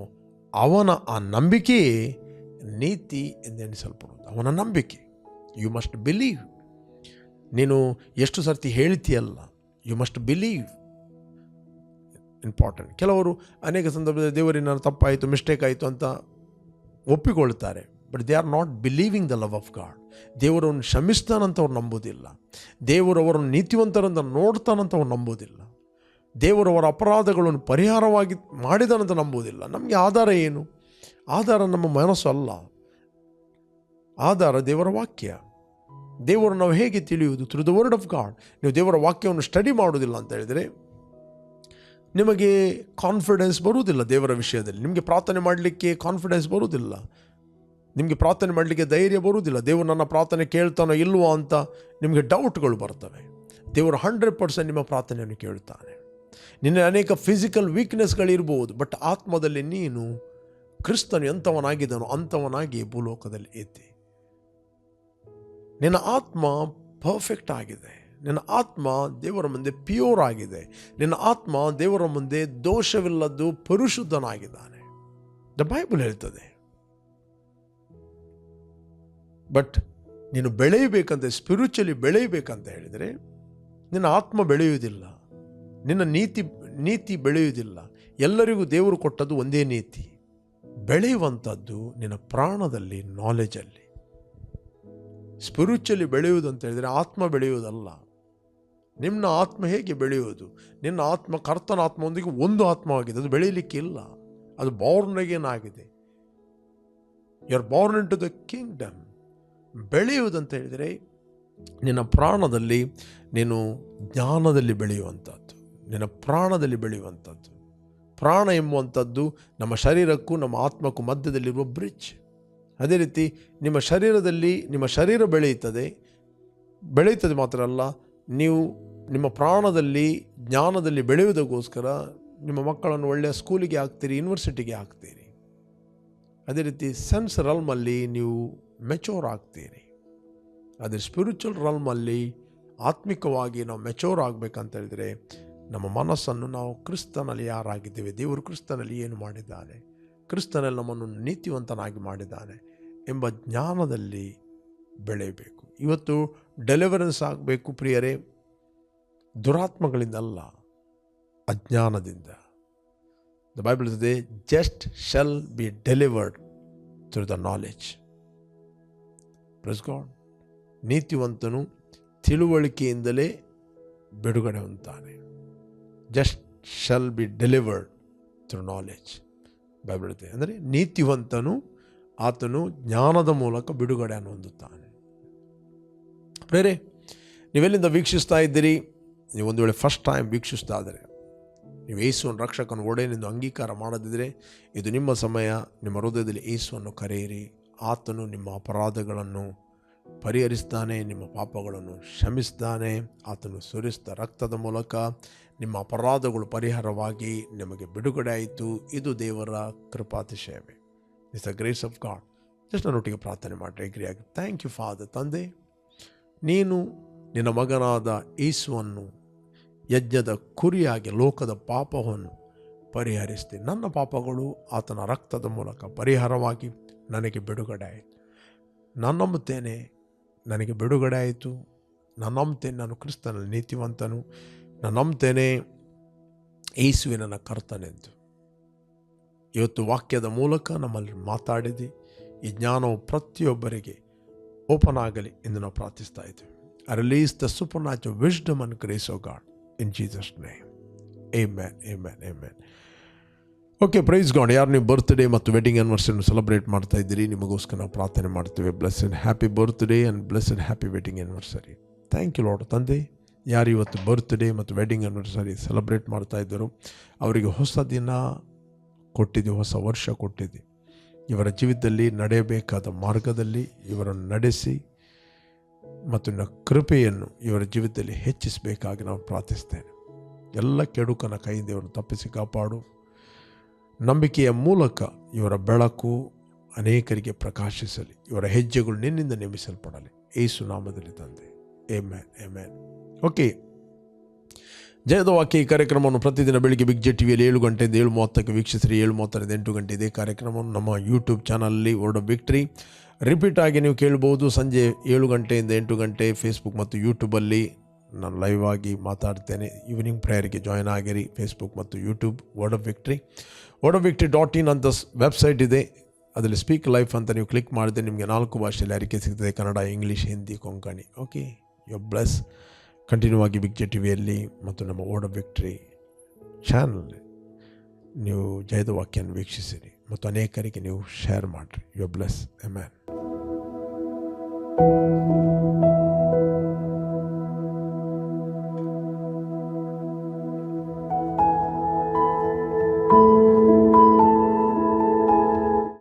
ಅವನ ಆ ನಂಬಿಕೆಯೇ ನೀತಿ ಎಂದೆಣಿಸಲ್ಪಡುವುದು. ಅವನ ನಂಬಿಕೆ. You must believe. ನೀನು ಎಷ್ಟು ಸರ್ತಿ ಹೇಳ್ತೀಯಲ್ಲ, ಯು ಮಸ್ಟ್ ಬಿಲೀವ್. ಇಂಪಾರ್ಟೆಂಟ್. ಕೆಲವರು ಅನೇಕ ಸಂದರ್ಭದಲ್ಲಿ ದೇವರಿಗೆ ನಾನು ತಪ್ಪಾಯಿತು, ಮಿಸ್ಟೇಕ್ ಆಯಿತು ಅಂತ ಒಪ್ಪಿಕೊಳ್ತಾರೆ. But they are not believing the love of God. ದೇವರನ್ನು ಕ್ಷಮಿಸ್ತಾನಂತ ಅವ್ರು ನಂಬೋದಿಲ್ಲ. ದೇವರು ಅವರನ್ನು ನೀತಿವಂತರಂತ ನೋಡ್ತಾನಂತ ಅವ್ರು ನಂಬೋದಿಲ್ಲ. ದೇವರವರ ಅಪರಾಧಗಳನ್ನು ಪರಿಹಾರವಾಗಿ ಮಾಡಿದಾನಂತ ನಂಬೋದಿಲ್ಲ. ನಮಗೆ ಆಧಾರ ಏನು? ಆಧಾರ ನಮ್ಮ ಮನಸ್ಸು ಅಲ್ಲ, ಆಧಾರ ದೇವರ ವಾಕ್ಯ. ದೇವರು ನಾವು ಹೇಗೆ ತಿಳಿಯುವುದು? Through the word of god. ನೀವು ದೇವರ ವಾಕ್ಯವನ್ನು ಸ್ಟಡಿ ಮಾಡೋದಿಲ್ಲ ಅಂತ ಹೇಳಿದರೆ ನಿಮಗೆ ಕಾನ್ಫಿಡೆನ್ಸ್ ಬರುವುದಿಲ್ಲ. ದೇವರ ವಿಷಯದಲ್ಲಿ ನಿಮಗೆ ಪ್ರಾರ್ಥನೆ ಮಾಡಲಿಕ್ಕೆ ಕಾನ್ಫಿಡೆನ್ಸ್ ಬರುವುದಿಲ್ಲ. ನಿಮಗೆ ಪ್ರಾರ್ಥನೆ ಮಾಡಲಿಕ್ಕೆ ಧೈರ್ಯ ಬರುವುದಿಲ್ಲ. ದೇವರು ನನ್ನ ಪ್ರಾರ್ಥನೆ ಕೇಳ್ತಾನೋ ಇಲ್ವೋ ಅಂತ ನಿಮಗೆ ಡೌಟ್ಗಳು ಬರ್ತವೆ. ದೇವರು 100% ನಿಮ್ಮ ಪ್ರಾರ್ಥನೆಯನ್ನು ಕೇಳ್ತಾನೆ. ನಿನ್ನ ಅನೇಕ ಫಿಸಿಕಲ್ ವೀಕ್ನೆಸ್ಗಳಿರ್ಬೋದು, ಬಟ್ ಆತ್ಮದಲ್ಲಿ ನೀನು ಕ್ರಿಸ್ತನು ಎಂಥವನಾಗಿದ್ದನೋ ಅಂಥವನಾಗಿ ಭೂಲೋಕದಲ್ಲಿ ಇದ್ದೆ. ನಿನ್ನ ಆತ್ಮ ಪರ್ಫೆಕ್ಟ್ ಆಗಿದೆ. ನಿನ್ನ ಆತ್ಮ ದೇವರ ಮುಂದೆ ಪ್ಯೂರ್ ಆಗಿದೆ. ನಿನ್ನ ಆತ್ಮ ದೇವರ ಮುಂದೆ ದೋಷವಿಲ್ಲದ್ದು ಪರಿಶುದ್ಧನಾಗಿದ್ದಾನೆ. ದ ಬೈಬಲ್ ಹೇಳ್ತದೆ. ಬಟ್ ನೀನು ಬೆಳೆಯಬೇಕಂತ, ಸ್ಪಿರಿಚುವಲಿ ಬೆಳೆಯಬೇಕಂತ ಹೇಳಿದರೆ ನಿನ್ನ ಆತ್ಮ ಬೆಳೆಯುವುದಿಲ್ಲ, ನಿನ್ನ ನೀತಿ ಬೆಳೆಯುವುದಿಲ್ಲ. ಎಲ್ಲರಿಗೂ ದೇವರು ಕೊಟ್ಟದ್ದು ಒಂದೇ ನೀತಿ. ಬೆಳೆಯುವಂಥದ್ದು ನಿನ್ನ ಪ್ರಾಣದಲ್ಲಿ, ನಾಲೆಜಲ್ಲಿ. ಸ್ಪಿರಿಚುವಲಿ ಬೆಳೆಯುವುದು ಅಂತ ಹೇಳಿದರೆ ಆತ್ಮ ಬೆಳೆಯುವುದಲ್ಲ. ನಿಮ್ಮ ಆತ್ಮ ಹೇಗೆ ಬೆಳೆಯುವುದು? ನಿನ್ನ ಆತ್ಮ ಕರ್ತನ ಆತ್ಮವೊಂದಿಗೆ ಒಂದು ಆತ್ಮವಾಗಿದೆ, ಅದು ಬೆಳೆಯಲಿಕ್ಕಿಲ್ಲ. ಅದು ಬಾರ್ನ್ ಅಗೇನ್ ಆಗಿದೆ. You are born into the kingdom. ಬೆಳೆಯುವುದಂತ ಹೇಳಿದರೆ ನಿನ್ನ ಪ್ರಾಣದಲ್ಲಿ ನೀನು ಜ್ಞಾನದಲ್ಲಿ ಬೆಳೆಯುವಂಥದ್ದು, ನಿನ್ನ ಪ್ರಾಣದಲ್ಲಿ ಬೆಳೆಯುವಂಥದ್ದು. ಪ್ರಾಣ ಎಂಬುವಂಥದ್ದು ನಮ್ಮ ಶರೀರಕ್ಕೂ ನಮ್ಮ ಆತ್ಮಕ್ಕೂ ಮಧ್ಯದಲ್ಲಿರುವ ಬ್ರಿಡ್ಜ್. ಅದೇ ರೀತಿ ನಿಮ್ಮ ಶರೀರ ಬೆಳೆಯುತ್ತದೆ ಮಾತ್ರ ಅಲ್ಲ, ನೀವು ನಿಮ್ಮ ಪ್ರಾಣದಲ್ಲಿ ಜ್ಞಾನದಲ್ಲಿ ಬೆಳೆಯುವುದಕ್ಕೋಸ್ಕರ ನಿಮ್ಮ ಮಕ್ಕಳನ್ನು ಒಳ್ಳೆಯ ಸ್ಕೂಲಿಗೆ ಹಾಕ್ತೀರಿ, ಯೂನಿವರ್ಸಿಟಿಗೆ ಹಾಕ್ತೀರಿ. ಅದೇ ರೀತಿ ಸೆನ್ಸ್ ರಲ್ಮಲ್ಲಿ ನೀವು ಮೆಚೋರ್ ಆಗ್ತೀರಿ. ಅದೇ ಸ್ಪಿರಿಚುವಲ್ ರಲ್ಮಲ್ಲಿ ಆತ್ಮಿಕವಾಗಿ ನಾವು ಮೆಚೋರ್ ಆಗಬೇಕಂತ ಹೇಳಿದರೆ ನಮ್ಮ ಮನಸ್ಸನ್ನು ನಾವು ಕ್ರಿಸ್ತನಲ್ಲಿ ಯಾರಾಗಿದ್ದೇವೆ, ದೇವರು ಕ್ರಿಸ್ತನಲ್ಲಿ ಏನು ಮಾಡಿದ್ದಾನೆ, ಕ್ರಿಸ್ತನಲ್ಲಿ ನಮ್ಮನ್ನು ನೀತಿವಂತನಾಗಿ ಮಾಡಿದ್ದಾನೆ ಎಂಬ ಜ್ಞಾನದಲ್ಲಿ ಬೆಳೆಯಬೇಕು. ಇವತ್ತು ಡೆಲಿವರೆನ್ಸ್ ಆಗಬೇಕು ಪ್ರಿಯರೇ, ದುರಾತ್ಮಗಳಿಂದಲ್ಲ, ಅಜ್ಞಾನದಿಂದ. ದ ಬೈಬಲ್ ಇದೆ, just shall be delivered through the knowledge. Praise God. ನೀತಿವಂತನು ತಿಳುವಳಿಕೆಯಿಂದಲೇ ಬಿಡುಗಡೆ ಹೊಂದುತ್ತಾನೆ. Just shall be delivered through knowledge. Bible ಇದೆ ಅಂದರೆ ನೀತಿವಂತನು ಆತನು ಜ್ಞಾನದ ಮೂಲಕ ಬಿಡುಗಡೆಯನ್ನು ಹೊಂದುತ್ತಾನೆ. ಬೇರೆ ನೀವೆಲ್ಲಿಂದ ವೀಕ್ಷಿಸ್ತಾ ಇದ್ದೀರಿ? ನೀವು ಒಂದು ವೇಳೆ ಫಸ್ಟ್ ಟೈಮ್ ವೀಕ್ಷಿಸ್ತಾ ಇದ್ದರೆ, ನೀವು ಯೇಸುವನ್ನು ರಕ್ಷಕನ ಒಡೆಯನೆಂದು ಅಂಗೀಕಾರ ಮಾಡದಿದ್ದರೆ, ಇದು ನಿಮ್ಮ ಸಮಯ. ನಿಮ್ಮ ಹೃದಯದಲ್ಲಿ ಯೇಸುವನ್ನು ಕರೆಯಿರಿ. ಆತನು ನಿಮ್ಮ ಅಪರಾಧಗಳನ್ನು ಪರಿಹರಿಸ್ತಾನೆ, ನಿಮ್ಮ ಪಾಪಗಳನ್ನು ಕ್ಷಮಿಸ್ತಾನೆ. ಆತನು ಸುರಿಸಿದ ರಕ್ತದ ಮೂಲಕ ನಿಮ್ಮ ಅಪರಾಧಗಳು ಪರಿಹಾರವಾಗಿ ನಿಮಗೆ ಬಿಡುಗಡೆ ಆಯಿತು. ಇದು ದೇವರ ಕೃಪಾತಿಶಯವೇ. It's the grace of God. Just ನನ್ನೊಟ್ಟಿಗೆ ಪ್ರಾರ್ಥನೆ ಮಾಡಿರಿ ಎಗ್ರಿಯಾಗಿ. Thank you father. ತಂದೆ, ನೀನು ನಿನ್ನ ಮಗನಾದ ಯೇಸುವನ್ನು ಯಜ್ಞದ ಕುರಿಯಾಗಿ ಲೋಕದ ಪಾಪವನ್ನು ಪರಿಹರಿಸ್ತೀನಿ. ನನ್ನ ಪಾಪಗಳು ಆತನ ರಕ್ತದ ಮೂಲಕ ಪರಿಹಾರವಾಗಿ ನನಗೆ ಬಿಡುಗಡೆ ಆಯಿತು. ನಾನು ನಂಬುತ್ತೇನೆ ನನಗೆ ಬಿಡುಗಡೆ ಆಯಿತು. ನಾನು ನಂಬ್ತೇನೆ ನಾನು ಕ್ರಿಸ್ತನಲ್ಲಿ ನೀತಿವಂತನು. ನಾನು ನಂಬ್ತೇನೆ ಯೇಸುವೆ ನನ್ನ ಕರ್ತನೆಂದು. ಇವತ್ತು ವಾಕ್ಯದ ಮೂಲಕ ನಮ್ಮಲ್ಲಿ ಮಾತಾಡಿದೆ. ಈ ಜ್ಞಾನವು ಪ್ರತಿಯೊಬ್ಬರಿಗೆ ಓಪನ್ ಆಗಲಿ ಎಂದು ನಾವು ಪ್ರಾರ್ಥಿಸ್ತಾ ಇದ್ದೇವೆ. I release the supernatural wisdom and grace of God in Jesus' name. Amen, amen, amen. Okay, praise God. ಯಾರು ನೀವು ಬರ್ತ್ಡೇ ಮತ್ತು ವೆಡ್ಡಿಂಗ್ ಆ್ಯನಿವರ್ಸರಿಯನ್ನು ಸೆಲೆಬ್ರೇಟ್ ಮಾಡ್ತಾ ಇದ್ದೀರಿ, ನಿಮಗೋಸ್ಕರ ನಾವು ಪ್ರಾರ್ಥನೆ ಮಾಡ್ತೇವೆ. Blessed happy birthday and blessed happy wedding anniversary. Thank you lord. ತಂದೆ, ಯಾರು ಇವತ್ತು ಬರ್ತ್ಡೇ ಮತ್ತು ವೆಡ್ಡಿಂಗ್ ಆ್ಯನಿವರ್ಸರಿ ಸೆಲೆಬ್ರೇಟ್ ಮಾಡ್ತಾ ಇದ್ದರು, ಅವರಿಗೆ ಹೊಸ ದಿನ ಕೊಟ್ಟಿದ್ದೆ, ಹೊಸ ವರ್ಷ ಕೊಟ್ಟಿದ್ದೆ. ಇವರ ಜೀವಿತದಲ್ಲಿ ನಡೆಯಬೇಕಾದ ಮಾರ್ಗದಲ್ಲಿ ಇವರನ್ನು ನಡೆಸಿ ಮತ್ತು ನಿನ್ನ ಕೃಪೆಯನ್ನು ಇವರ ಜೀವಿತದಲ್ಲಿ ಹೆಚ್ಚಿಸಬೇಕಾಗಿ ನಾವು ಪ್ರಾರ್ಥಿಸ್ತೇನೆ. ಎಲ್ಲ ಕೆಡುಕನ ಕೈಯಿಂದ ಇವರನ್ನು ತಪ್ಪಿಸಿ ಕಾಪಾಡು. ನಂಬಿಕೆಯ ಮೂಲಕ ಇವರ ಬೆಳಕು ಅನೇಕರಿಗೆ ಪ್ರಕಾಶಿಸಲಿ. ಇವರ ಹೆಜ್ಜೆಗಳು ನಿನ್ನಿಂದ ನೇಮಿಸಲ್ಪಡಲಿ. ಯೇಸು ನಾಮದಲ್ಲಿ ತಂದೆ. Amen, amen. ಓಕೆ, ಜಯದ ವಾಕ್ಯ ಈ ಕಾರ್ಯಕ್ರಮವನ್ನು ಪ್ರತಿದಿನ ಬೆಳಿಗ್ಗೆ ಬಿಗ್ ಜೆ ಟಿವಿಯಲ್ಲಿ 7 ಗಂಟೆಯಿಂದ 7:30ಕ್ಕೆ ವೀಕ್ಷಿಸಿರಿ. 7:30ರಿಂದ 8 ಗಂಟೆ ಇದೇ ಕಾರ್ಯಕ್ರಮವನ್ನು ನಮ್ಮ ಯೂಟ್ಯೂಬ್ ಚಾನಲಲ್ಲಿ ವರ್ಡ್ ಆಫ್ ವಿಕ್ಟರಿ ರಿಪೀಟ್ ಆಗಿ ನೀವು ಕೇಳ್ಬೋದು. ಸಂಜೆ 7 ಗಂಟೆಯಿಂದ 8 ಗಂಟೆ ಫೇಸ್ಬುಕ್ ಮತ್ತು ಯೂಟ್ಯೂಬಲ್ಲಿ ನಾನು ಲೈವ್ ಆಗಿ ಮಾತಾಡ್ತೇನೆ. ಈವ್ನಿಂಗ್ ಪ್ರೇಯರ್ಗೆ ಜಾಯ್ನ್ ಆಗಿರಿ. ಫೇಸ್ಬುಕ್ ಮತ್ತು YouTube word of victory. wordofvictory.in ಅಂತ ವೆಬ್ಸೈಟ್ ಇದೆ. ಅದರಲ್ಲಿ ಸ್ಪೀಕ್ ಲೈಫ್ ಅಂತ ನೀವು ಕ್ಲಿಕ್ ಮಾಡಿದ್ರೆ ನಿಮಗೆ 4 ಭಾಷೆಯಲ್ಲಿ ಅರಿಕೆ ಸಿಗ್ತದೆ: Kannada, English, Hindi, Konkani. Okay, you bless. Continue ಆಗಿ ಬಿಗ್ ಜೆ ಟಿವಿಯಲ್ಲಿ ಮತ್ತು ನಮ್ಮ ವರ್ಡ್ ಆಫ್ ವಿಕ್ಟರಿ ಚಾನಲ್ ನೀವು ಜಯದ ವಾಕ್ಯವನ್ನು ವೀಕ್ಷಿಸಿರಿ ಮತ್ತು ಅನೇಕರಿಗೆ ನೀವು ಶೇರ್ ಮಾಡಿರಿ. You bless. ಆಮೆನ್.